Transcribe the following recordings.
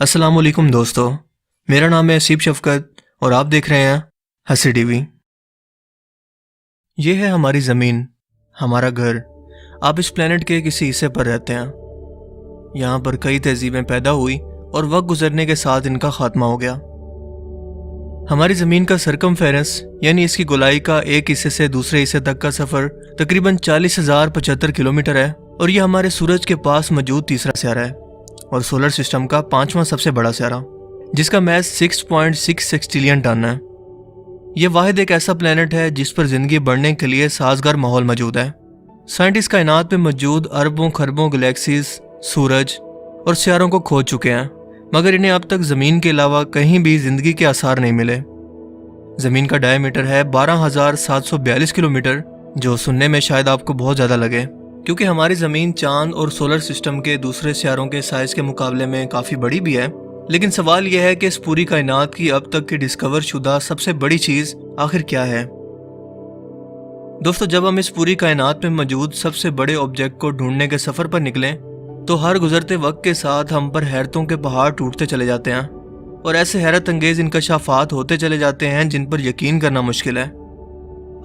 अस्सलामुअलैकुम दोस्तों, मेरा नाम है असीब शफकत और आप देख रहे हैं हसी टीवी। ये है हमारी ज़मीन, हमारा घर। आप इस प्लेनेट के किसी हिस्से पर रहते हैं। यहाँ पर कई तहजीबें पैदा हुई और वक्त गुजरने के साथ इनका खात्मा हो गया। हमारी ज़मीन का सरकमफेरेंस यानी इसकी गोलाई का एक हिस्से से दूसरे हिस्से तक का सफ़र तकरीबन 40,075 किलोमीटर है और यह हमारे सूरज के पास मौजूद तीसरा सियारा है और सोलर सिस्टम का 5वां सबसे बड़ा सियारा, जिसका मैस 6.66 ट्रिलियन टन है। यह वाहिद एक ऐसा प्लेनेट है जिस पर जिंदगी बढ़ने के लिए साजगार माहौल मौजूद है। साइंटिस्ट कायनात में मौजूद अरबों खरबों गैलेक्सीज, सूरज और सियारों को खोज चुके हैं, मगर इन्हें अब तक ज़मीन के अलावा कहीं भी जिंदगी के आसार नहीं मिले। ज़मीन का डायमीटर है 12,742 किलोमीटर, जो सुनने में शायद आपको बहुत ज़्यादा लगे, क्योंकि हमारी ज़मीन चांद और सोलर सिस्टम के दूसरे सियारों के साइज के मुकाबले में काफ़ी बड़ी भी है। लेकिन सवाल यह है कि इस पूरी कायनात की अब तक की डिस्कवर शुदा सबसे बड़ी चीज़ आखिर क्या है। दोस्तों, जब हम इस पूरी कायनात में मौजूद सबसे बड़े ऑब्जेक्ट को ढूंढने के सफ़र पर निकलें तो हर गुजरते वक्त के साथ हम पर हैरतों के पहाड़ टूटते चले जाते हैं और ऐसे हैरत अंगेज इंकशाफात होते चले जाते हैं जिन पर यकीन करना मुश्किल है।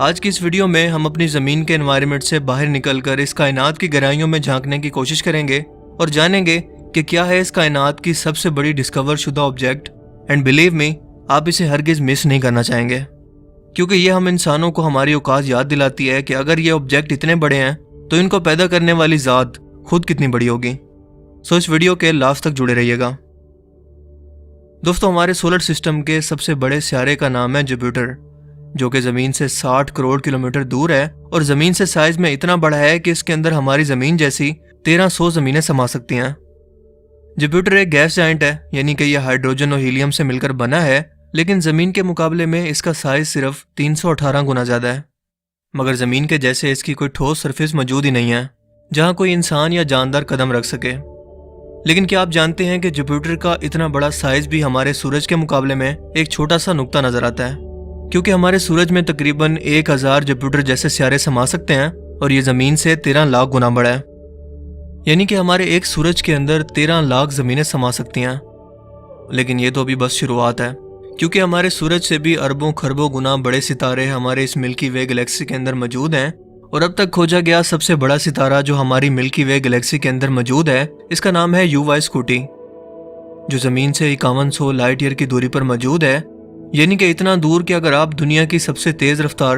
आज की इस वीडियो में हम अपनी ज़मीन के एनवायरनमेंट से बाहर निकलकर इस कायनात की गहराइयों में झांकने की कोशिश करेंगे और जानेंगे कि क्या है इस कायनात की सबसे बड़ी डिस्कवर शुदा ऑब्जेक्ट। एंड बिलीव मी, आप इसे हरगिज़ मिस नहीं करना चाहेंगे, क्योंकि ये हम इंसानों को हमारी औकात याद दिलाती है कि अगर ये ऑब्जेक्ट इतने बड़े हैं तो इनको पैदा करने वाली ज़ात खुद कितनी बड़ी होगी। सो इस वीडियो के लास्ट तक जुड़े रहिएगा। दोस्तों, हमारे सोलर सिस्टम के सबसे बड़े सियारे का नाम है जुपिटर, जो कि ज़मीन से 60 करोड़ किलोमीटर दूर है और ज़मीन से साइज में इतना बड़ा है कि इसके अंदर हमारी ज़मीन जैसी 1300 ज़मीनें समा सकती हैं। जुपिटर एक गैस जाइंट है, यानी कि यह हाइड्रोजन और हीलियम से मिलकर बना है, लेकिन ज़मीन के मुकाबले में इसका साइज सिर्फ 318 गुना ज़्यादा है। मगर ज़मीन के जैसे इसकी कोई ठोस सरफेस मौजूद ही नहीं है जहाँ कोई इंसान या जानदार कदम रख सके। लेकिन क्या आप जानते हैं कि जुपिटर का इतना बड़ा साइज भी हमारे सूरज के मुकाबले में एक छोटा सा नुक्ता नजर आता है, क्योंकि हमारे सूरज में तकरीबन 1000 जुपिटर जैसे सियारे समा सकते हैं और ये ज़मीन से 13 लाख गुना बड़ा है। यानी कि हमारे एक सूरज के अंदर 13 लाख ज़मीनें समा सकती हैं। लेकिन ये तो अभी बस शुरुआत है, क्योंकि हमारे सूरज से भी अरबों खरबों गुना बड़े सितारे हमारे इस मिल्की वे गैलेक्सी के अंदर मौजूद हैं और अब तक खोजा गया सबसे बड़ा सितारा जो हमारी मिल्की वे गैलेक्सी के अंदर मौजूद है, इसका नाम है UY स्कूटी, जो ज़मीन से 5100 लाइट ईयर की दूरी पर मौजूद है। यानी कि इतना दूर कि अगर आप दुनिया की सबसे तेज़ रफ्तार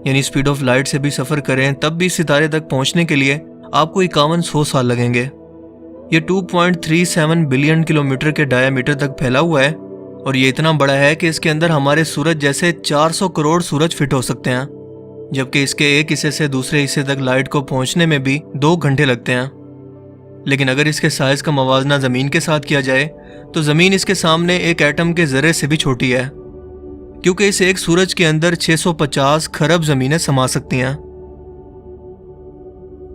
यानी स्पीड ऑफ लाइट से भी सफ़र करें तब भी सितारे तक पहुंचने के लिए आपको 5100 साल लगेंगे। ये 2.37 बिलियन किलोमीटर के डायामीटर तक फैला हुआ है और ये इतना बड़ा है कि इसके अंदर हमारे सूरज जैसे 400 करोड़ सूरज फिट हो सकते हैं, जबकि इसके एक हिस्से से दूसरे हिस्से तक लाइट को पहुंचने में भी 2 घंटे लगते हैं। लेकिन अगर इसके साइज का मवाजना ज़मीन के साथ किया जाए तो ज़मीन इसके सामने एक एटम के ज़र्रे से भी छोटी है, क्योंकि इस एक सूरज के अंदर 650 खरब ज़मीनें समा सकती हैं।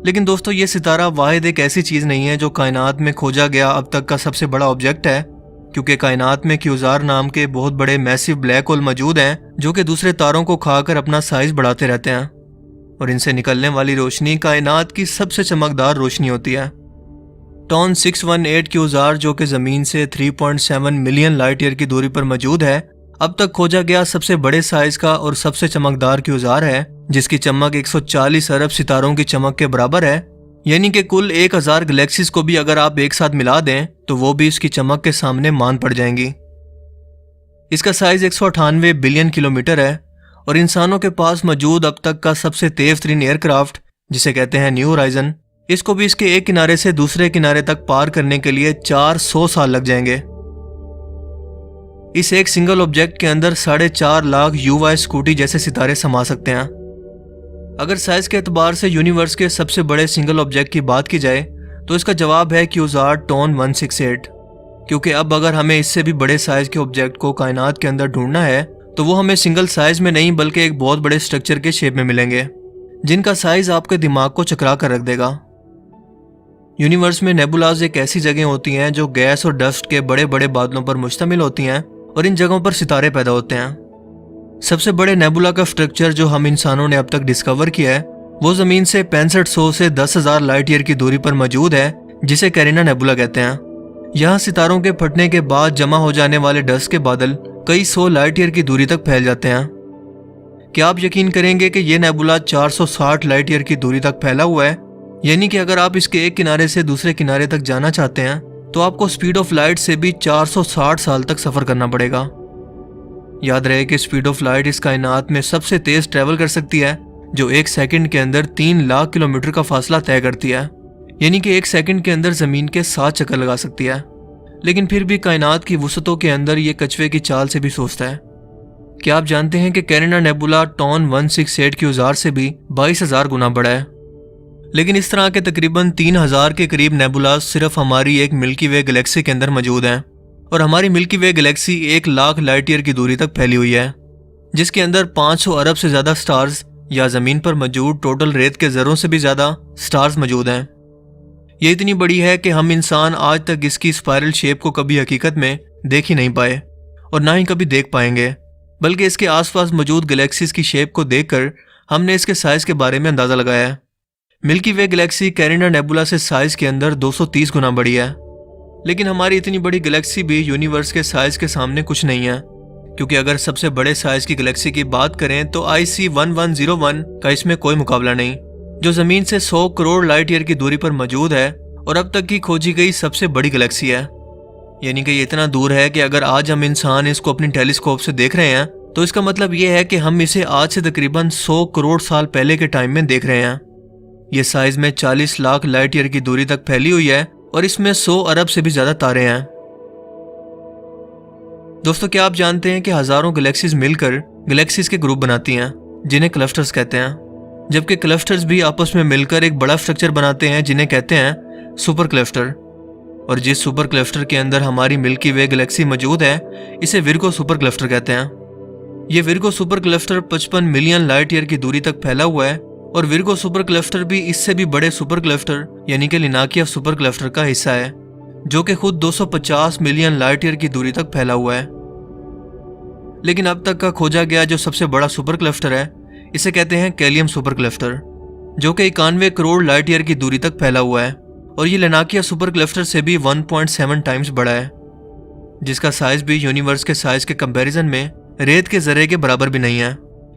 लेकिन दोस्तों, ये सितारा वाहिद एक ऐसी चीज़ नहीं है जो कायनात में खोजा गया अब तक का सबसे बड़ा ऑब्जेक्ट है, क्योंकि कायनात में क्यूज़ार नाम के बहुत बड़े मैसिव ब्लैक होल मौजूद हैं जो कि दूसरे तारों को खाकर अपना साइज बढ़ाते रहते हैं और इनसे निकलने वाली रोशनी कायनात की सबसे चमकदार रोशनी होती है। टॉन 618 क्यूज़ार, जो कि ज़मीन से 3.7 मिलियन लाइट ईयर की दूरी पर मौजूद है, अब तक खोजा गया सबसे बड़े साइज का और सबसे चमकदार क्यूज़ार है, जिसकी चमक 140 अरब सितारों की चमक के बराबर है। यानी कि कुल 1000 गैलेक्सीज को भी अगर आप एक साथ मिला दें तो वो भी इसकी चमक के सामने मान पड़ जाएंगी। इसका साइज 198 बिलियन किलोमीटर है और इंसानों के पास मौजूद अब तक का सबसे तेज तरीन एयरक्राफ्ट, जिसे कहते हैं न्यू होराइजन, इसको भी इसके एक किनारे से दूसरे किनारे तक पार करने के लिए 400 साल लग जाएंगे। इस एक सिंगल ऑब्जेक्ट के अंदर 4.5 लाख UY स्कूटी जैसे सितारे समा सकते हैं। अगर साइज के एतबार से यूनिवर्स के सबसे बड़े सिंगल ऑब्जेक्ट की बात की जाए तो इसका जवाब है क्यूज़ार टॉन 168, क्योंकि अब अगर हमें इससे भी बड़े साइज के ऑब्जेक्ट को कायनात के अंदर ढूंढना है तो वो हमें सिंगल साइज में नहीं बल्कि एक बहुत बड़े स्ट्रक्चर के शेप में मिलेंगे, जिनका साइज आपके दिमाग को चकरा कर रख देगा। यूनिवर्स में नेबुलाज एक ऐसी जगह होती हैं जो गैस और डस्ट के बड़े बड़े बादलों पर मुश्तमिल होती हैं और इन जगहों पर सितारे पैदा होते हैं। सबसे बड़े नेबुला का स्ट्रक्चर जो हम इंसानों ने अब तक डिस्कवर किया है वो ज़मीन से 6500 से 10,000 लाइट ईयर की दूरी पर मौजूद है, जिसे कैरिना नेबुला कहते हैं। यहाँ सितारों के फटने के बाद जमा हो जाने वाले डस्ट के बादल कई 100 लाइट ईयर की दूरी तक फैल जाते हैं। क्या आप यकीन करेंगे कि यह नेबुला 460 लाइट ईयर की दूरी तक फैला हुआ है? यानी कि अगर आप इसके एक किनारे से दूसरे किनारे तक जाना चाहते हैं तो आपको स्पीड ऑफ लाइट से भी 460 साल तक सफर करना पड़ेगा। याद रहे कि स्पीड ऑफ लाइट इस कायनात में सबसे तेज ट्रेवल कर सकती है, जो एक सेकंड के अंदर 3 लाख किलोमीटर का फासला तय करती है। यानी कि एक सेकंड के अंदर जमीन के 7 चक्कर लगा सकती है। लेकिन फिर भी कायनात की वुसअतों के अंदर ये कछुए की चाल से भी सोचता है। क्या आप जानते हैं कि कैरिना नेबुला टॉन 168 की उजाड़ से भी 22,000 गुना बड़ा है? लेकिन इस तरह के तकरीबन 3,000 के करीब नेबुला सिर्फ हमारी एक मिल्की वे गैलेक्सी के अंदर मौजूद हैं, और हमारी मिल्की वे गैलेक्सी 1 लाख लाइट ईयर की दूरी तक फैली हुई है, जिसके अंदर 500 अरब से ज्यादा स्टार्स या जमीन पर मौजूद टोटल रेत के जर्रों से भी ज्यादा स्टार्स मौजूद हैं। ये इतनी बड़ी है कि हम इंसान आज तक इसकी स्पाइरल शेप को कभी हकीकत में देख ही नहीं पाए और ना ही कभी देख पाएंगे, बल्कि इसके आसपास मौजूद गैलेक्सीज की शेप को देखकर हमने इसके साइज के बारे में अंदाजा लगाया है। मिल्की वे गैलेक्सी कैरिना नेबुला से साइज के अंदर 230 गुना बड़ी है, लेकिन हमारी इतनी बड़ी गैलेक्सी भी यूनिवर्स के साइज के सामने कुछ नहीं है, क्योंकि अगर सबसे बड़े साइज की गैलेक्सी की बात करें तो IC 1101 का इसमें कोई मुकाबला नहीं, जो जमीन से 100 करोड़ लाइट ईयर की दूरी पर मौजूद है और अब तक की खोजी गई सबसे बड़ी गैलेक्सी है। यानी कि ये इतना दूर है कि अगर आज हम इंसान इसको अपनी टेलीस्कोप से देख रहे हैं तो इसका मतलब ये है कि हम इसे आज से तकरीबन 100 करोड़ साल पहले के टाइम में देख रहे हैं। ये साइज में 40 लाख लाइट ईयर की दूरी तक फैली हुई है और इसमें 100 अरब से भी ज्यादा तारे हैं। दोस्तों, क्या आप जानते हैं कि हजारों गैलेक्सीज मिलकर गैलेक्सीज के ग्रुप बनाती हैं, जिन्हें क्लस्टर्स कहते हैं, जबकि क्लस्टर्स भी आपस में मिलकर एक बड़ा स्ट्रक्चर बनाते हैं जिन्हें कहते हैं सुपर क्लस्टर। और जिस सुपर क्लस्टर के अंदर हमारी मिल्की वे गैलेक्सी मौजूद है, इसे विर्गो सुपर क्लस्टर कहते हैं। ये Virgo super cluster 55 million light year की दूरी तक फैला हुआ है, और विर्गो सुपर क्लस्टर भी इससे भी बड़े सुपर क्लस्टर यानी कि लिनाकिया सुपर क्लस्टर का हिस्सा है, जो कि खुद 250 मिलियन लाइट ईयर की दूरी तक फैला हुआ है। लेकिन अब तक का खोजा गया जो सबसे बड़ा सुपर क्लस्टर है, इसे कहते हैं कैलियम सुपर क्लस्टर, जो कि 91 करोड़ लाइट ईयर की दूरी तक फैला हुआ है, और ये लिनाकिया सुपर क्लस्टर से भी 1.7 टाइम्स बड़ा है, जिसका साइज भी यूनिवर्स के साइज के कंपैरिजन में रेत के जर्रे के बराबर भी नहीं है,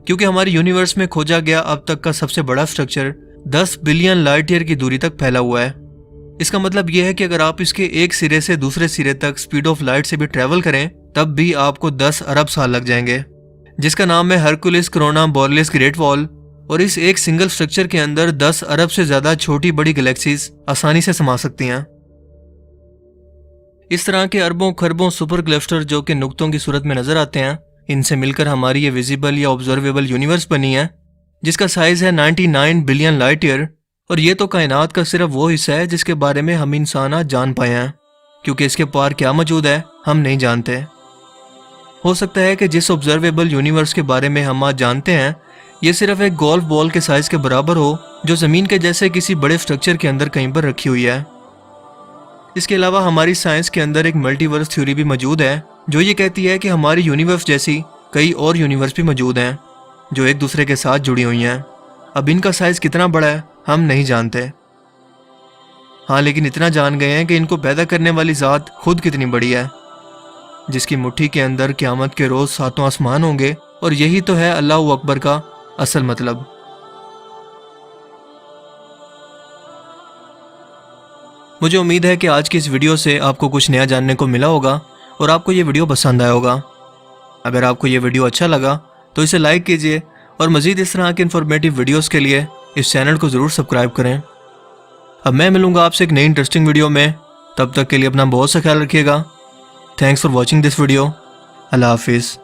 क्योंकि हमारे यूनिवर्स में खोजा गया अब तक का सबसे बड़ा स्ट्रक्चर 10 बिलियन लाइट ईयर की दूरी तक फैला हुआ है। इसका मतलब यह है कि अगर आप इसके एक सिरे से दूसरे सिरे तक स्पीड ऑफ लाइट से भी ट्रेवल करें तब भी आपको 10 अरब साल लग जाएंगे, जिसका नाम है हरकुलिस कोरोना बोरलिस ग्रेट वॉल। और इस एक सिंगल स्ट्रक्चर के अंदर 10 अरब से ज्यादा छोटी बड़ी गैलेक्सीज आसानी से समा सकती हैं। इस तरह के अरबों खरबों सुपर क्लस्टर जो कि नुक्तों की सूरत में नजर आते हैं, इनसे मिलकर हमारी ये विजिबल या ऑब्जर्वेबल यूनिवर्स बनी है, जिसका साइज है 99 बिलियन लाइट ईयर। और ये तो कायनात का सिर्फ वो हिस्सा है जिसके बारे में हम इंसान आज जान पाए हैं, क्योंकि इसके पार क्या मौजूद है हम नहीं जानते। हो सकता है कि जिस ऑब्जर्वेबल यूनिवर्स के बारे में हम आज जानते हैं ये सिर्फ एक गोल्फ बॉल के साइज के बराबर हो, जो जमीन के जैसे किसी बड़े स्ट्रक्चर के अंदर कहीं पर रखी हुई है। इसके अलावा हमारी साइंस के अंदर एक मल्टीवर्स थ्योरी भी मौजूद है, जो ये कहती है कि हमारी यूनिवर्स जैसी कई और यूनिवर्स भी मौजूद हैं जो एक दूसरे के साथ जुड़ी हुई हैं। अब इनका साइज कितना बड़ा है हम नहीं जानते। हाँ, लेकिन इतना जान गए हैं कि इनको पैदा करने वाली ज़ात खुद कितनी बड़ी है, जिसकी मुट्ठी के अंदर क़यामत के रोज़ 7 आसमान होंगे। और यही तो है अल्लाह अकबर का असल मतलब। मुझे उम्मीद है कि आज की इस वीडियो से आपको कुछ नया जानने को मिला होगा और आपको ये वीडियो पसंद आया होगा। अगर आपको ये वीडियो अच्छा लगा तो इसे लाइक कीजिए और मज़ीद इस तरह के इन्फॉर्मेटिव वीडियोस के लिए इस चैनल को ज़रूर सब्सक्राइब करें। अब मैं मिलूँगा आपसे एक नई इंटरेस्टिंग वीडियो में। तब तक के लिए अपना बहुत सा ख्याल रखिएगा। Thanks for watching this video. अल्लाह हाफिज़।